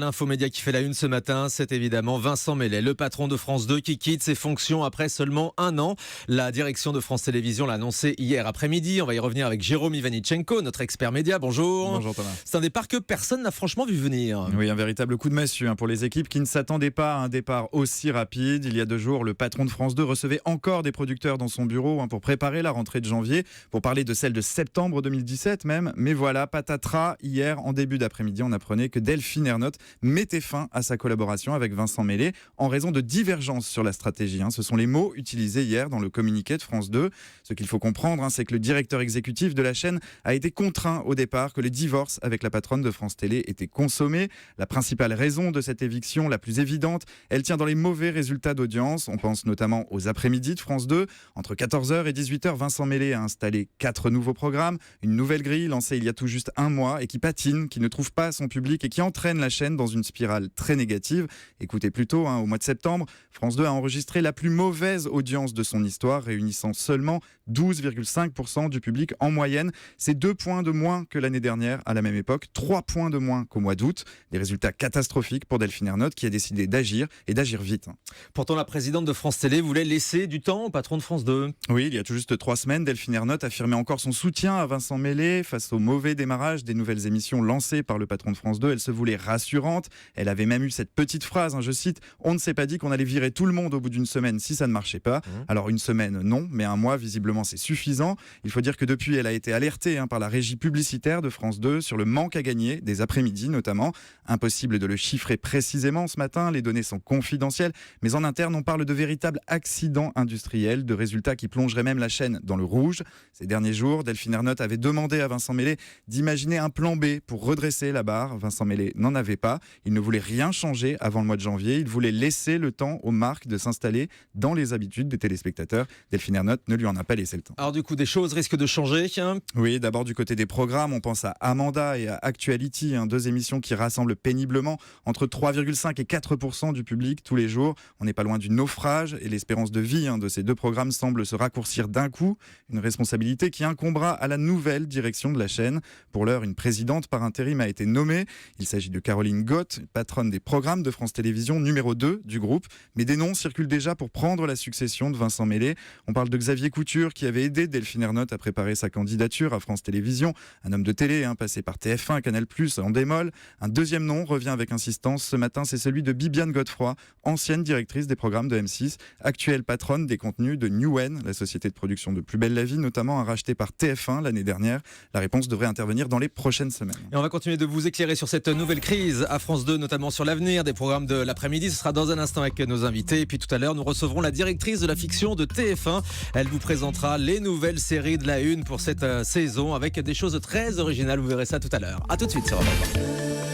L'infomédia qui fait la une ce matin, c'est évidemment Vincent Meslet, le patron de France 2 qui quitte ses fonctions après seulement un an. La direction de France Télévisions l'a annoncé hier après-midi. On va y revenir avec Jérôme Ivanichenko, notre expert média. Bonjour. Bonjour Thomas. C'est un départ que personne n'a franchement vu venir. Oui, un véritable coup de massue pour les équipes qui ne s'attendaient pas à un départ aussi rapide. Il y a 2 jours, le patron de France 2 recevait encore des producteurs dans son bureau pour préparer la rentrée de janvier, pour parler de celle de septembre 2017 même. Mais voilà, patatras, hier en début d'après-midi, on apprenait que Delphine Ernotte mettait fin à sa collaboration avec Vincent Meslet en raison de divergences sur la stratégie. Ce sont les mots utilisés hier dans le communiqué de France 2. Ce qu'il faut comprendre, c'est que le directeur exécutif de la chaîne a été contraint au départ, que le divorce avec la patronne de France Télé était consommé. La principale raison de cette éviction, la plus évidente, elle tient dans les mauvais résultats d'audience. On pense notamment aux après-midi de France 2. Entre 14h et 18h, Vincent Meslet a installé 4 nouveaux programmes, une nouvelle grille lancée il y a tout juste un mois et qui patine, qui ne trouve pas son public et qui entraîne la chaîne dans une spirale très négative. Écoutez plutôt, au mois de septembre, France 2 a enregistré la plus mauvaise audience de son histoire, réunissant seulement 12,5% du public en moyenne. C'est 2 points de moins que l'année dernière à la même époque, 3 points de moins qu'au mois d'août. Des résultats catastrophiques pour Delphine Ernotte qui a décidé d'agir et d'agir vite. Pourtant, la présidente de France Télé voulait laisser du temps au patron de France 2. Oui, il y a tout juste 3 semaines, Delphine Ernotte affirmait encore son soutien à Vincent Meslet face au mauvais démarrage des nouvelles émissions lancées par le patron de France 2. Elle se voulait rassurante. Elle avait même eu cette petite phrase, je cite, « On ne s'est pas dit qu'on allait virer tout le monde au bout d'une semaine si ça ne marchait pas ». Alors une semaine, non, mais un mois, visiblement, c'est suffisant. Il faut dire que depuis, elle a été alertée par la régie publicitaire de France 2 sur le manque à gagner, des après-midi notamment. Impossible de le chiffrer précisément ce matin, les données sont confidentielles, mais en interne, on parle de véritables accidents industriels, de résultats qui plongeraient même la chaîne dans le rouge. Ces derniers jours, Delphine Ernotte avait demandé à Vincent Meslet d'imaginer un plan B pour redresser la barre. Vincent Meslet n'en avait pas. Il ne voulait rien changer avant le mois de janvier. Il voulait laisser le temps aux marques de s'installer dans les habitudes des téléspectateurs. Delphine Ernotte ne lui en a pas laissé le temps. Alors du coup, des choses risquent de changer. Oui, d'abord du côté des programmes, on pense à Amanda et à Actuality, 2 émissions qui rassemblent péniblement entre 3,5 et 4% du public tous les jours. On n'est pas loin du naufrage et l'espérance de vie de ces 2 programmes semble se raccourcir d'un coup. Une responsabilité qui incombera à la nouvelle direction de la chaîne. Pour l'heure, une présidente par intérim a été nommée. Il s'agit de Caroline Gott, patronne des programmes de France Télévisions, numéro 2 du groupe. Mais des noms circulent déjà pour prendre la succession de Vincent Meslet. On parle de Xavier Couture qui avait aidé Delphine Ernotte à préparer sa candidature à France Télévisions. Un homme de télé passé par TF1, Canal+, en démol. Un deuxième nom revient avec insistance ce matin, c'est celui de Bibiane Godefroy, ancienne directrice des programmes de M6, actuelle patronne des contenus de Newen, la société de production de Plus belle la vie, notamment rachetée par TF1 l'année dernière. La réponse devrait intervenir dans les prochaines semaines. Et on va continuer de vous éclairer sur cette nouvelle crise à France 2, notamment sur l'avenir des programmes de l'après-midi. Ce sera dans un instant avec nos invités. Et puis tout à l'heure, nous recevrons la directrice de la fiction de TF1. Elle vous présentera les nouvelles séries de la une pour cette saison avec des choses très originales. Vous verrez ça tout à l'heure. A tout de suite sur Europe 1.